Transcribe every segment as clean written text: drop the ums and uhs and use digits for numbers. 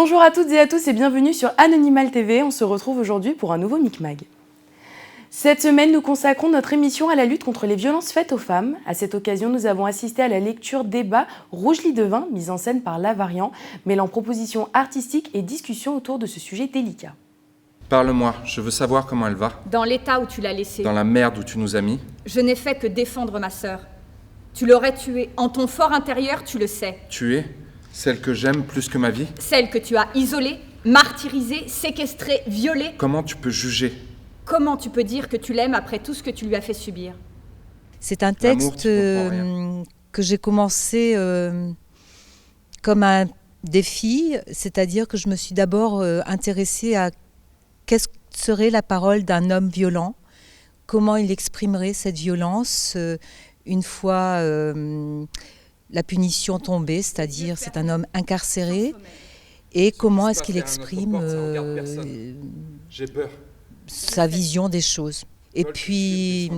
Bonjour à toutes et à tous et bienvenue sur Anonymal TV. On se retrouve aujourd'hui pour un nouveau Micmag. Cette semaine, nous consacrons notre émission à la lutte contre les violences faites aux femmes. À cette occasion, nous avons assisté à la lecture débat Rouge-Lit de vin, mise en scène par Lavarian, mêlant propositions artistiques et discussions autour de ce sujet délicat. Parle-moi, je veux savoir comment elle va. Dans l'état où tu l'as laissée. Dans la merde où tu nous as mis. Je n'ai fait que défendre ma sœur. Tu l'aurais tuée. En ton fort intérieur, tu le sais. Tuée ? Celle que j'aime plus que ma vie ? Celle que tu as isolée, martyrisée, séquestrée, violée. Comment tu peux juger ? Comment tu peux dire que tu l'aimes après tout ce que tu lui as fait subir ? C'est un texte que j'ai commencé comme un défi, c'est-à-dire que je me suis d'abord intéressée à qu'est-ce que serait la parole d'un homme violent, comment il exprimerait cette violence une fois la punition tombée, c'est-à-dire c'est un homme incarcéré, et comment est-ce qu'il exprime sa vision des choses. Et puis,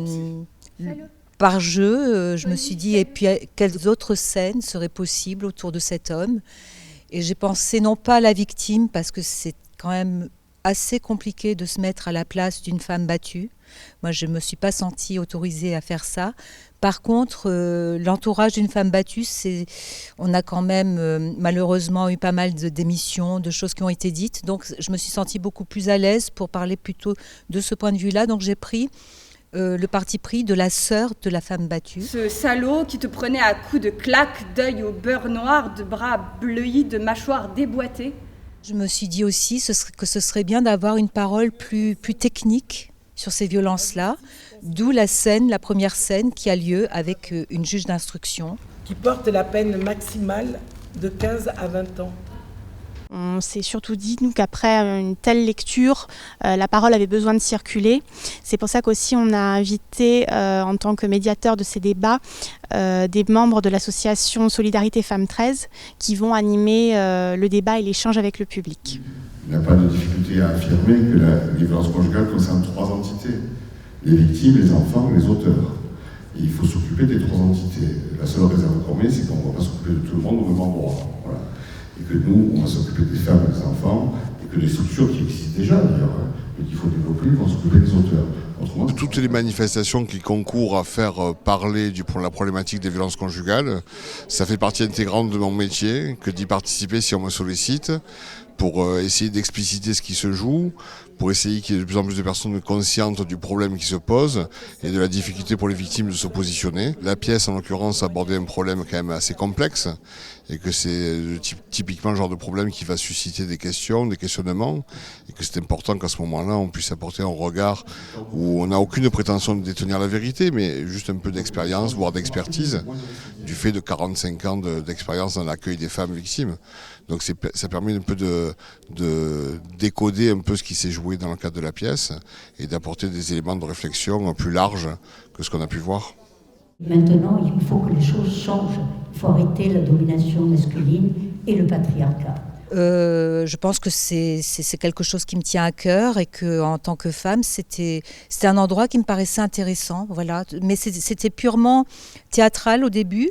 par jeu, je me suis dit, et puis quelles autres scènes seraient possibles autour de cet homme ? Et j'ai pensé non pas à la victime, parce que c'est quand même assez compliqué de se mettre à la place d'une femme battue. Moi, je ne me suis pas sentie autorisée à faire ça. Par contre, l'entourage d'une femme battue, on a quand même malheureusement eu pas mal d'émissions, de choses qui ont été dites. Donc, je me suis sentie beaucoup plus à l'aise pour parler plutôt de ce point de vue-là. Donc, j'ai pris le parti pris de la sœur de la femme battue. Ce salaud qui te prenait à coups de claques, d'œil au beurre noir, de bras bleuis, de mâchoires déboîtées. Je me suis dit aussi que ce serait bien d'avoir une parole plus technique sur ces violences-là, d'où la première scène qui a lieu avec une juge d'instruction. Qui porte la peine maximale de 15 à 20 ans. On s'est surtout dit, nous, qu'après une telle lecture, la parole avait besoin de circuler. C'est pour ça qu'aussi on a invité, en tant que médiateur de ces débats, des membres de l'association Solidarité Femmes 13 qui vont animer le débat et l'échange avec le public. Il n'y a pas de difficulté à affirmer que les violences conjugales concernent 3 entités. Les victimes, les enfants, les auteurs. Et il faut s'occuper des 3 entités. La seule réserve qu'on met, c'est qu'on ne va pas s'occuper de tout le monde au même endroit. Voilà. Et que nous, on va s'occuper des femmes et des enfants, et que les structures qui existent déjà, d'ailleurs, et qu'il faut développer, vont s'occuper des auteurs. Autrement, toutes les manifestations qui concourent à faire parler de la problématique des violences conjugales, ça fait partie intégrante de mon métier, que d'y participer si on me sollicite, pour essayer d'expliciter ce qui se joue, pour essayer qu'il y ait de plus en plus de personnes conscientes du problème qui se pose et de la difficulté pour les victimes de se positionner. La pièce, en l'occurrence, abordait un problème quand même assez complexe et que c'est typiquement le genre de problème qui va susciter des questions, des questionnements, et que c'est important qu'à ce moment-là, on puisse apporter un regard où on n'a aucune prétention de détenir la vérité, mais juste un peu d'expérience, voire d'expertise, du fait de 45 ans d'expérience dans l'accueil des femmes victimes. Donc ça permet un peu de décoder un peu ce qui s'est joué dans le cadre de la pièce et d'apporter des éléments de réflexion plus larges que ce qu'on a pu voir. Maintenant, il faut que les choses changent. Il faut arrêter la domination masculine et le patriarcat. Je pense que c'est quelque chose qui me tient à cœur et qu'en tant que femme, c'était un endroit qui me paraissait intéressant. Voilà. Mais c'était purement théâtral au début.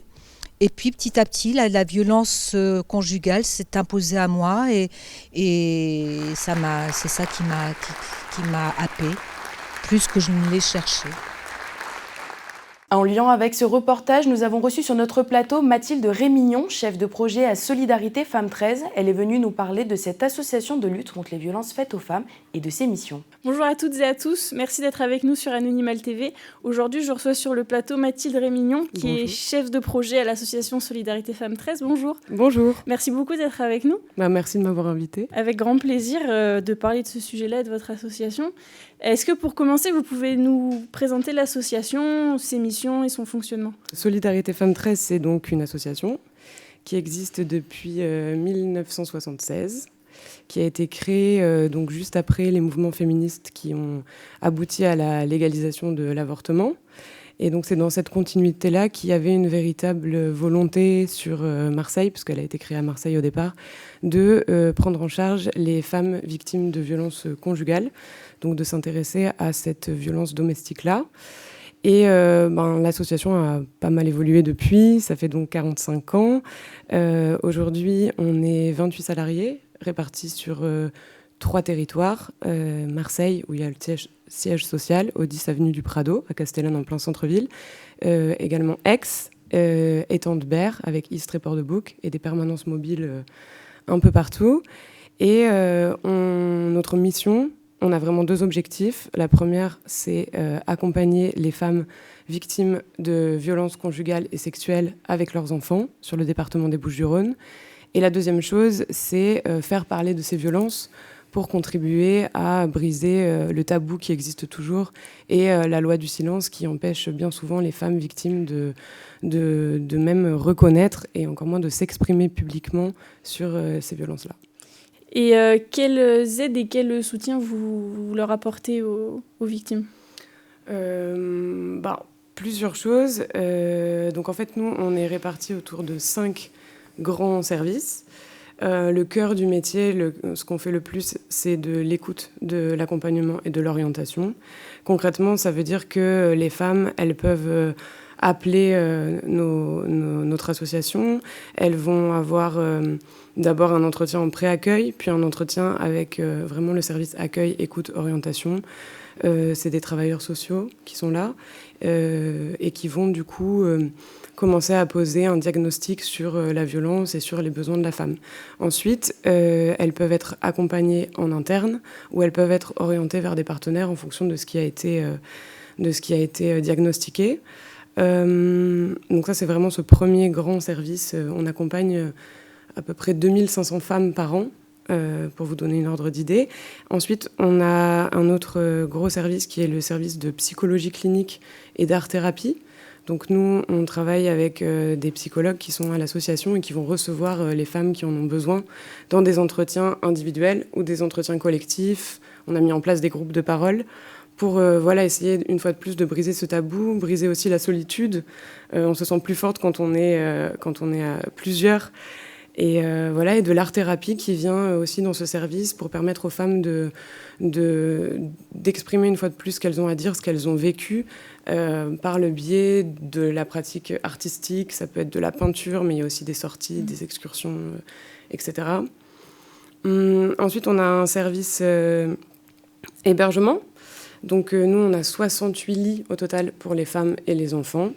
Et puis petit à petit, la violence conjugale s'est imposée à moi et c'est ça qui m'a happée, plus que je ne l'ai cherché. En lien avec ce reportage, nous avons reçu sur notre plateau Mathilde Rémignon, chef de projet à Solidarité Femmes 13. Elle est venue nous parler de cette association de lutte contre les violences faites aux femmes et de ses missions. Bonjour à toutes et à tous, merci d'être avec nous sur Anonymal TV. Aujourd'hui, je reçois sur le plateau Mathilde Rémignon, qui est chef de projet à l'association Solidarité Femmes 13. Bonjour. Bonjour. Merci beaucoup d'être avec nous. Merci de m'avoir invitée. Avec grand plaisir de parler de ce sujet-là et de votre association. Est-ce que pour commencer, vous pouvez nous présenter l'association, ses missions et son fonctionnement ? Solidarité Femmes 13, c'est donc une association qui existe depuis 1976, qui a été créée donc juste après les mouvements féministes qui ont abouti à la légalisation de l'avortement. Et donc c'est dans cette continuité-là qu'il y avait une véritable volonté sur Marseille, puisqu'elle a été créée à Marseille au départ, de prendre en charge les femmes victimes de violences conjugales, donc de s'intéresser à cette violence domestique-là. Et l'association a pas mal évolué depuis, ça fait donc 45 ans. Aujourd'hui, on est 28 salariés répartis sur 3 territoires. Marseille, où il y a le siège social, au 10 avenue du Prado, à Castellane, en plein centre-ville. Également Aix, Étang de Berre, avec Istres et Port-de-Bouc, et des permanences mobiles un peu partout. Et notre mission, on a vraiment 2 objectifs. La première, c'est accompagner les femmes victimes de violences conjugales et sexuelles avec leurs enfants sur le département des Bouches-du-Rhône. Et la deuxième chose, c'est faire parler de ces violences pour contribuer à briser le tabou qui existe toujours et la loi du silence qui empêche bien souvent les femmes victimes de même reconnaître et encore moins de s'exprimer publiquement sur ces violences-là. Et quelles aides et quel soutien vous leur apportez aux victimes ? Plusieurs choses. Donc en fait, nous, on est répartis autour de 5 grands services. Le cœur du métier, ce qu'on fait le plus, c'est de l'écoute, de l'accompagnement et de l'orientation. Concrètement, ça veut dire que les femmes, elles peuvent appeler notre association. Elles vont avoir d'abord un entretien en pré-accueil, puis un entretien avec vraiment le service accueil, écoute, orientation. C'est des travailleurs sociaux qui sont là et qui vont du coup commencer à poser un diagnostic sur la violence et sur les besoins de la femme. Ensuite, elles peuvent être accompagnées en interne ou elles peuvent être orientées vers des partenaires en fonction de ce qui a été diagnostiqué. Donc ça, c'est vraiment ce premier grand service. On accompagne à peu près 2500 femmes par an, pour vous donner une ordre d'idée. Ensuite, on a un autre gros service qui est le service de psychologie clinique et d'art-thérapie. Donc nous, on travaille avec des psychologues qui sont à l'association et qui vont recevoir les femmes qui en ont besoin dans des entretiens individuels ou des entretiens collectifs. On a mis en place des groupes de parole pour essayer une fois de plus de briser ce tabou, briser aussi la solitude. On se sent plus forte quand on est à plusieurs. Et de l'art-thérapie qui vient aussi dans ce service pour permettre aux femmes d'exprimer une fois de plus ce qu'elles ont à dire, ce qu'elles ont vécu par le biais de la pratique artistique. Ça peut être de la peinture, mais il y a aussi des sorties, des excursions, etc. Ensuite, on a un service hébergement. Donc nous, on a 68 lits au total pour les femmes et les enfants.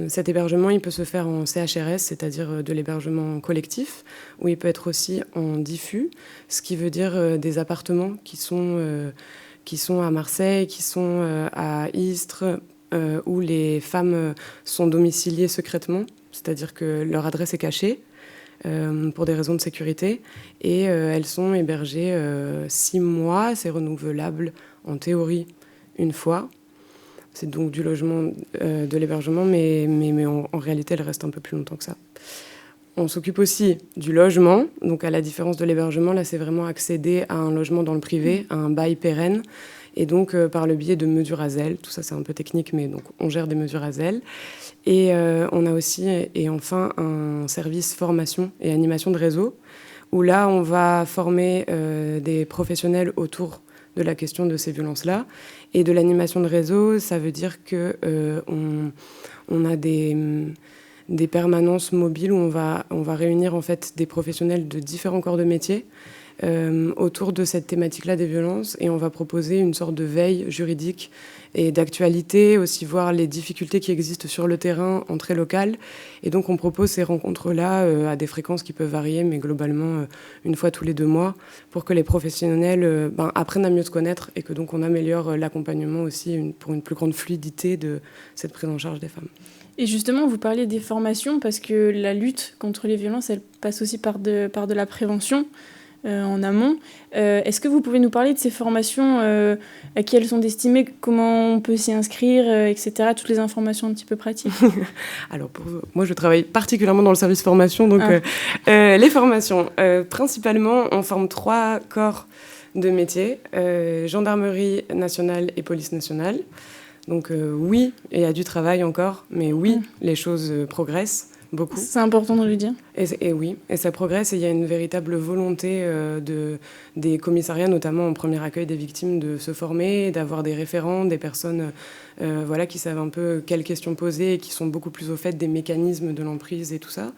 Cet hébergement, il peut se faire en CHRS, c'est-à-dire de l'hébergement collectif, ou il peut être aussi en diffus, ce qui veut dire des appartements qui sont à Marseille, qui sont à Istres, où les femmes sont domiciliées secrètement, c'est-à-dire que leur adresse est cachée pour des raisons de sécurité, et elles sont hébergées 6 mois, c'est renouvelable en théorie une fois. C'est donc du logement, de l'hébergement, mais en réalité, elle reste un peu plus longtemps que ça. On s'occupe aussi du logement. Donc, à la différence de l'hébergement, là, c'est vraiment accéder à un logement dans le privé, à un bail pérenne. Et donc, par le biais de mesures ASEL. Tout ça, c'est un peu technique, mais donc, on gère des mesures ASEL. Et on a aussi, et enfin, un service formation et animation de réseau, où là, on va former des professionnels autour de la question de ces violences-là. Et de l'animation de réseau, ça veut dire qu'on a des permanences mobiles où on va réunir en fait des professionnels de différents corps de métier autour de cette thématique-là des violences, et on va proposer une sorte de veille juridique et d'actualité, aussi voir les difficultés qui existent sur le terrain en très local. Et donc on propose ces rencontres-là à des fréquences qui peuvent varier, mais globalement une fois tous les 2 mois, pour que les professionnels apprennent à mieux se connaître et que donc on améliore l'accompagnement aussi pour une plus grande fluidité de cette prise en charge des femmes. Et justement, vous parliez des formations parce que la lutte contre les violences, elle passe aussi par de la prévention. En amont. Est-ce que vous pouvez nous parler de ces formations, à qui elles sont destinées, comment on peut s'y inscrire, etc., toutes les informations un petit peu pratiques? Alors, moi, je travaille particulièrement dans le service formation, donc les formations, principalement, on forme 3 corps de métiers, gendarmerie nationale et police nationale. Donc oui, il y a du travail encore, mais oui, les choses progressent. Beaucoup. C'est important de le dire. Et oui, et ça progresse, et il y a une véritable volonté des commissariats, notamment en premier accueil des victimes, de se former, d'avoir des référents, des personnes qui savent un peu quelles questions poser et qui sont beaucoup plus au fait des mécanismes de l'emprise et tout ça.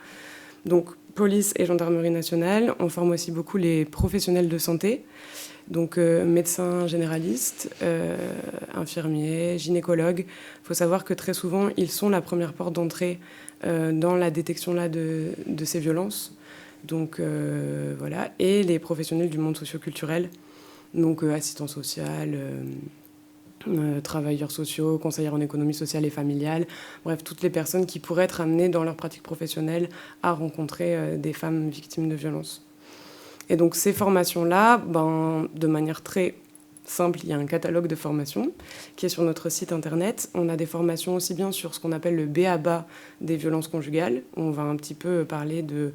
Donc, police et gendarmerie nationale. On forme aussi beaucoup les professionnels de santé, donc médecins généralistes, infirmiers, gynécologues. Il faut savoir que très souvent, ils sont la première porte d'entrée dans la détection là, de ces violences. Donc voilà. Et les professionnels du monde socio-culturel, donc assistants sociaux, travailleurs sociaux, conseillères en économie sociale et familiale, bref, toutes les personnes qui pourraient être amenées dans leur pratique professionnelle à rencontrer des femmes victimes de violences. Et donc ces formations-là, de manière très simple, il y a un catalogue de formations qui est sur notre site internet. On a des formations aussi bien sur ce qu'on appelle le b.a.-ba des violences conjugales. On va un petit peu parler de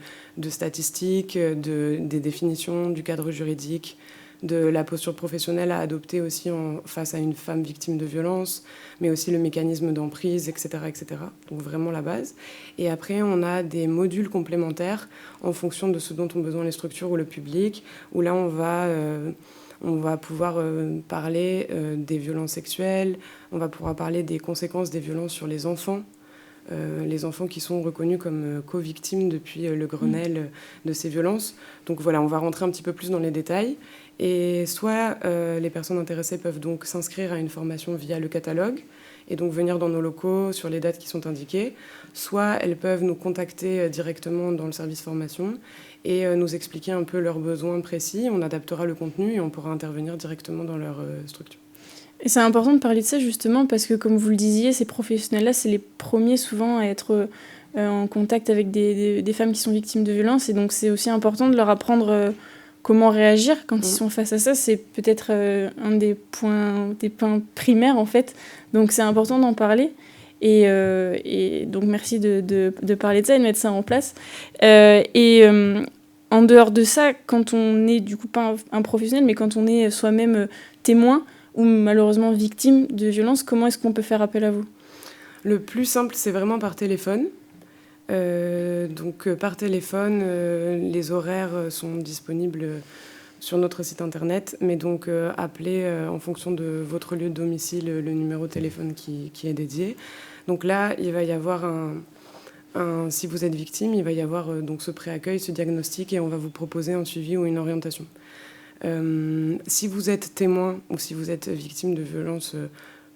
statistiques, des définitions, du cadre juridique, de la posture professionnelle à adopter aussi face à une femme victime de violence, mais aussi le mécanisme d'emprise, etc., etc. Donc vraiment la base. Et après, on a des modules complémentaires en fonction de ce dont ont besoin les structures ou le public, où là, on va pouvoir parler des violences sexuelles, on va pouvoir parler des conséquences des violences sur les enfants qui sont reconnus comme co-victimes depuis le Grenelle de ces violences. Donc voilà, on va rentrer un petit peu plus dans les détails. Et soit les personnes intéressées peuvent donc s'inscrire à une formation via le catalogue et donc venir dans nos locaux sur les dates qui sont indiquées, soit elles peuvent nous contacter directement dans le service formation et nous expliquer un peu leurs besoins précis. On adaptera le contenu et on pourra intervenir directement dans leur structure. Et c'est important de parler de ça justement parce que, comme vous le disiez, ces professionnels-là, c'est les premiers souvent à être en contact avec des femmes qui sont victimes de violences. Et donc, c'est aussi important de leur apprendre comment réagir quand ils sont face à ça. C'est peut-être un des points primaires, en fait. Donc, c'est important d'en parler. Et donc, merci de parler de ça et de mettre ça en place. En dehors de ça, quand on est, du coup, pas un professionnel, mais quand on est soi-même témoin, ou malheureusement victime de violences, comment est-ce qu'on peut faire appel à vous ? Le plus simple, c'est vraiment par téléphone. Par téléphone, les horaires sont disponibles sur notre site internet, mais donc appelez en fonction de votre lieu de domicile le numéro de téléphone qui est dédié. Donc là, il va y avoir si vous êtes victime, il va y avoir donc ce pré-accueil, ce diagnostic, et on va vous proposer un suivi ou une orientation. Si vous êtes témoin ou si vous êtes victime de violences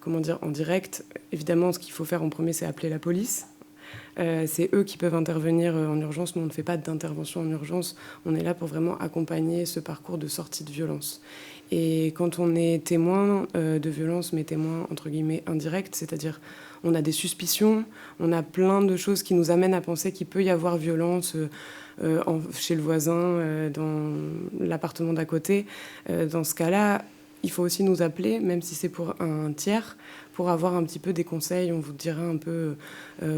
en direct, évidemment, ce qu'il faut faire en premier, c'est appeler la police. C'est eux qui peuvent intervenir en urgence. Nous, on ne fait pas d'intervention en urgence. On est là pour vraiment accompagner ce parcours de sortie de violence. Et quand on est témoin de violence, mais témoin, entre guillemets, indirect, c'est-à-dire on a des suspicions, on a plein de choses qui nous amènent à penser qu'il peut y avoir violence chez le voisin, dans l'appartement d'à côté. Dans ce cas-là, il faut aussi nous appeler, même si c'est pour un tiers, pour avoir un petit peu des conseils. On vous dira un peu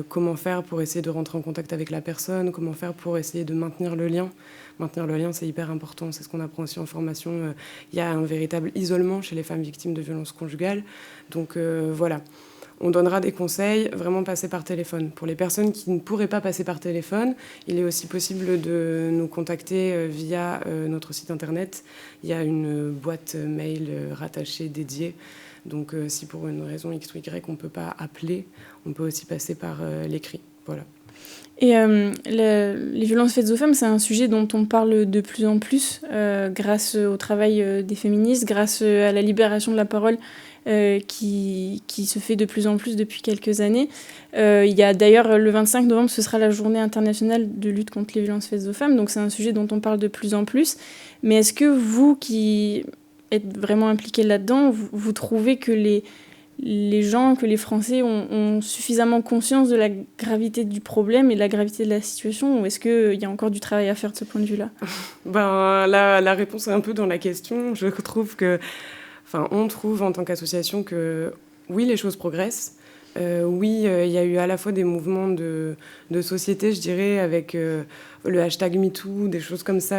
comment faire pour essayer de rentrer en contact avec la personne, comment faire pour essayer de maintenir le lien. Maintenir le lien, c'est hyper important. C'est ce qu'on apprend aussi en formation. Il y a un véritable isolement chez les femmes victimes de violences conjugales. Donc voilà. On donnera des conseils, vraiment passer par téléphone. Pour les personnes qui ne pourraient pas passer par téléphone, il est aussi possible de nous contacter via notre site internet. Il y a une boîte mail rattachée, dédiée. Donc si pour une raison X ou Y, on ne peut pas appeler, on peut aussi passer par l'écrit. Voilà. Et les violences faites aux femmes, c'est un sujet dont on parle de plus en plus grâce au travail des féministes, grâce à la libération de la parole qui se fait de plus en plus depuis quelques années. Il y a d'ailleurs le 25 novembre, ce sera la journée internationale de lutte contre les violences faites aux femmes, donc c'est un sujet dont on parle de plus en plus. Mais est-ce que vous, qui êtes vraiment impliqués là-dedans, vous trouvez que les gens, que les Français ont suffisamment conscience de la gravité du problème et de la gravité de la situation, ou est-ce qu'il y a encore du travail à faire de ce point de vue-là ? La réponse est un peu dans la question. Je trouve on trouve en tant qu'association que oui, les choses progressent. Oui, il y a eu à la fois des mouvements de société, je dirais, avec le hashtag MeToo, des choses comme ça,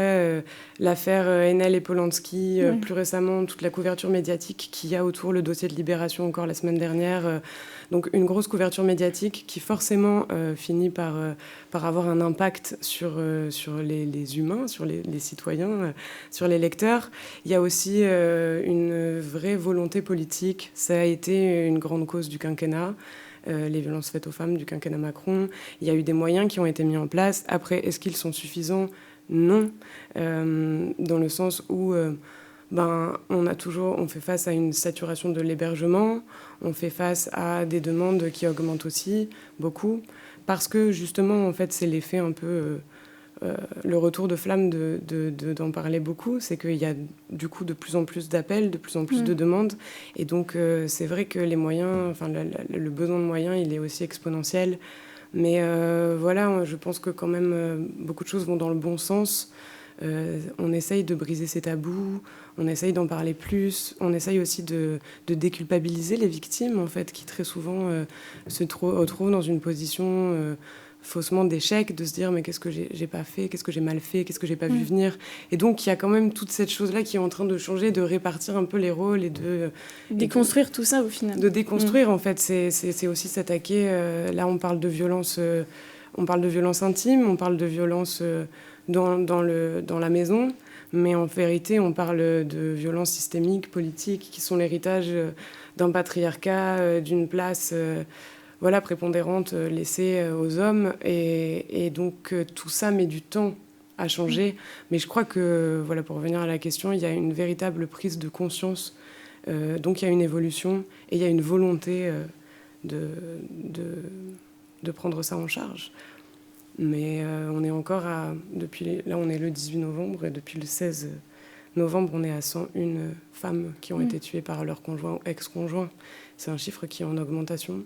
l'affaire Enel et Polanski, plus récemment, toute la couverture médiatique qu'il y a autour, le dossier de Libération encore la semaine dernière. Donc une grosse couverture médiatique qui forcément finit par avoir un impact sur les humains, sur les citoyens, sur les lecteurs. Il y a aussi une vraie volonté politique. Ça a été une grande cause du quinquennat. les violences faites aux femmes du quinquennat Macron. Il y a eu des moyens qui ont été mis en place. Après, est-ce qu'ils sont suffisants ? Non, dans le sens où on fait face à une saturation de l'hébergement, on fait face à des demandes qui augmentent aussi beaucoup, parce que justement, en fait, c'est l'effet un peu... le retour de flamme d'en parler beaucoup, c'est qu'il y a du coup de plus en plus d'appels, de plus en plus de demandes. Et donc, c'est vrai que les moyens, enfin, le besoin de moyens, il est aussi exponentiel. Mais voilà, je pense que quand même, beaucoup de choses vont dans le bon sens. On essaye de briser ces tabous, on essaye d'en parler plus, on essaye aussi de déculpabiliser les victimes, en fait, qui très souvent se retrouvent dans une position... faussement d'échec, de se dire mais qu'est-ce que j'ai pas fait, qu'est-ce que j'ai mal fait, qu'est-ce que j'ai pas vu venir. Et donc il y a quand même toute cette chose-là qui est en train de changer, de répartir un peu les rôles et de... Déconstruire tout ça au final. De déconstruire en fait, c'est aussi s'attaquer... là on parle de violence intime, on parle de violence dans la maison, mais en vérité on parle de violences systémiques, politiques, qui sont l'héritage d'un patriarcat, d'une place... prépondérante laissée aux hommes. Et donc, tout ça met du temps à changer. Mais je crois que, pour revenir à la question, il y a une véritable prise de conscience. Donc, il y a une évolution et il y a une volonté de prendre ça en charge. Mais on est encore là, on est le 18 novembre et depuis le 16 novembre, on est à 101 femmes qui ont été tuées par leur conjoint ou ex-conjoint. C'est un chiffre qui est en augmentation.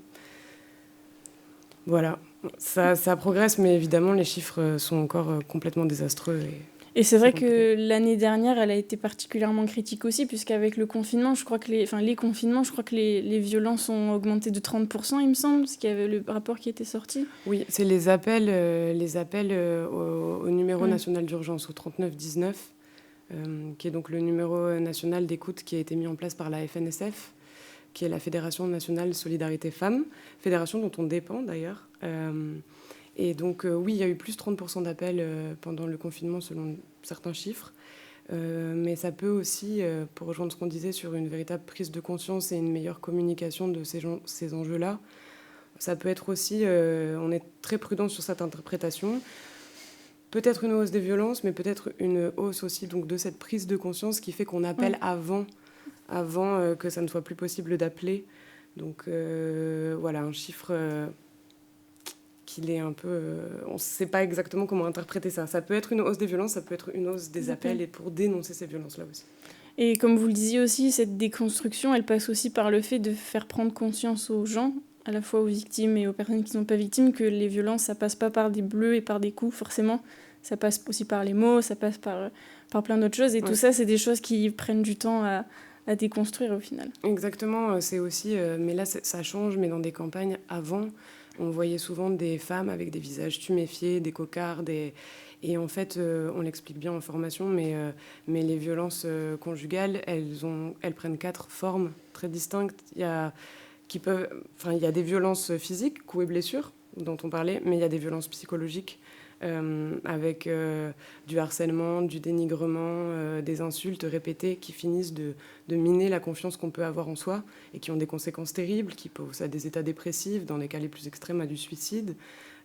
Voilà, ça progresse, mais évidemment, les chiffres sont encore complètement désastreux. Et c'est vrai que l'année dernière, elle a été particulièrement critique aussi, puisqu'avec le confinement, je crois que les violences ont augmenté de 30%, il me semble, parce qu'il y avait le rapport qui était sorti. Oui, c'est les appels au numéro national d'urgence, au 3919, qui est donc le numéro national d'écoute qui a été mis en place par la FNSF, qui est la Fédération nationale Solidarité Femmes, fédération dont on dépend d'ailleurs. Et donc, oui, il y a eu plus de 30% d'appels pendant le confinement, selon certains chiffres. Mais ça peut aussi, pour rejoindre ce qu'on disait sur une véritable prise de conscience et une meilleure communication de ces enjeux-là, ça peut être aussi, on est très prudent sur cette interprétation, peut-être une hausse des violences, mais peut-être une hausse aussi donc, de cette prise de conscience qui fait qu'on appelle avant que ça ne soit plus possible d'appeler. Donc un chiffre qu'il est un peu... on ne sait pas exactement comment interpréter ça. Ça peut être une hausse des violences, ça peut être une hausse des appels et pour dénoncer ces violences-là aussi. Et comme vous le disiez aussi, cette déconstruction, elle passe aussi par le fait de faire prendre conscience aux gens, à la fois aux victimes et aux personnes qui ne sont pas victimes, que les violences, ça passe pas par des bleus et par des coups, forcément. Ça passe aussi par les mots, ça passe par plein d'autres choses. Et tout ça, c'est des choses qui prennent du temps à déconstruire au final. Exactement, c'est aussi... mais là, ça change, mais dans des campagnes avant, on voyait souvent des femmes avec des visages tuméfiés, des cocardes, et en fait, on l'explique bien en formation, mais les violences conjugales, elles prennent 4 formes très distinctes. Il y a des violences physiques, coups et blessures, dont on parlait, mais il y a des violences psychologiques, avec du harcèlement, du dénigrement, des insultes répétées qui finissent de miner la confiance qu'on peut avoir en soi et qui ont des conséquences terribles, qui poussent à des états dépressifs, dans les cas les plus extrêmes à du suicide.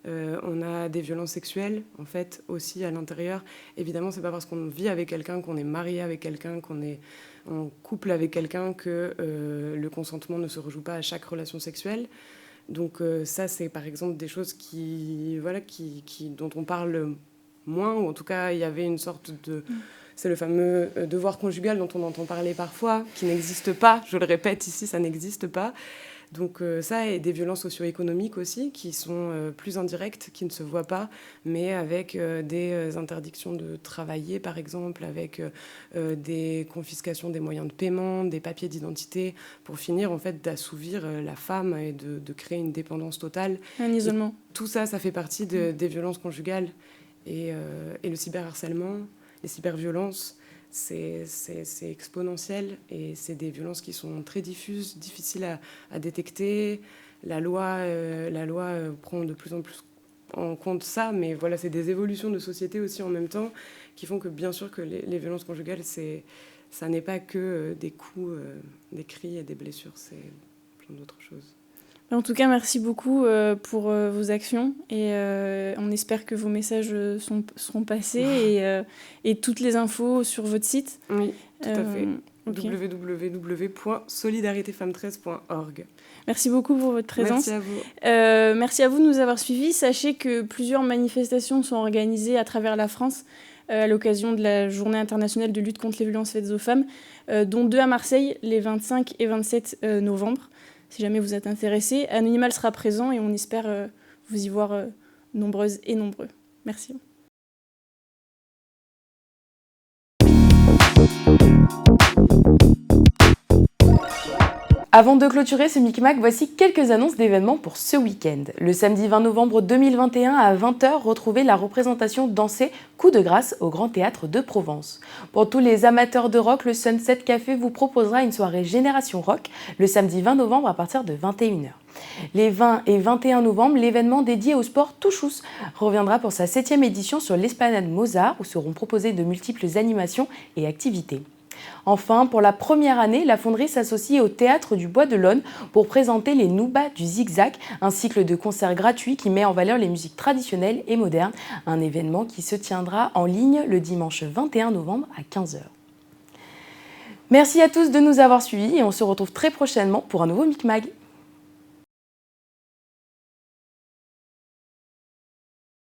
On a des violences sexuelles, en fait, aussi à l'intérieur. Évidemment, c'est pas parce qu'on vit avec quelqu'un, qu'on est marié avec quelqu'un, qu'on est en couple avec quelqu'un que le consentement ne se rejoue pas à chaque relation sexuelle. Donc ça, c'est par exemple des choses dont on parle moins, ou en tout cas, il y avait une sorte de... C'est le fameux devoir conjugal dont on entend parler parfois, qui n'existe pas. Je le répète ici, ça n'existe pas. Donc ça, et des violences socio-économiques aussi, qui sont plus indirectes, qui ne se voient pas, mais avec des interdictions de travailler, par exemple, avec des confiscations des moyens de paiement, des papiers d'identité, pour finir, en fait, d'assouvir la femme et de créer une dépendance totale. Un isolement. Et tout ça, ça fait partie des violences conjugales. Et le cyberharcèlement, les cyberviolences, c'est exponentiel et c'est des violences qui sont très diffuses, difficiles à détecter. La loi prend de plus en plus en compte ça, mais voilà, c'est des évolutions de société aussi en même temps qui font que bien sûr que les violences conjugales, ça n'est pas que des coups, des cris et des blessures, c'est plein d'autres choses. En tout cas, merci beaucoup pour vos actions et on espère que vos messages seront passés et toutes les infos sur votre site. Oui, tout à fait. Okay. www.solidaritéfemmes13.org. Merci beaucoup pour votre présence. Merci à vous. Merci à vous de nous avoir suivis. Sachez que plusieurs manifestations sont organisées à travers la France à l'occasion de la Journée internationale de lutte contre les violences faites aux femmes, dont 2 à Marseille, les 25 et 27 novembre. Si jamais vous êtes intéressés, Anonymal sera présent et on espère vous y voir nombreuses et nombreux. Merci. Avant de clôturer ce Micmac, voici quelques annonces d'événements pour ce week-end. Le samedi 20 novembre 2021 à 20h, retrouvez la représentation dansée Coup de grâce au Grand Théâtre de Provence. Pour tous les amateurs de rock, le Sunset Café vous proposera une soirée Génération Rock le samedi 20 novembre à partir de 21h. Les 20 et 21 novembre, l'événement dédié au sport Touchous reviendra pour sa 7e édition sur l'Esplanade Mozart où seront proposées de multiples animations et activités. Enfin, pour la première année, la Fonderie s'associe au Théâtre du Bois de l'Aune pour présenter les Noubas du Zigzag, un cycle de concerts gratuits qui met en valeur les musiques traditionnelles et modernes, un événement qui se tiendra en ligne le dimanche 21 novembre à 15h. Merci à tous de nous avoir suivis et on se retrouve très prochainement pour un nouveau Micmac.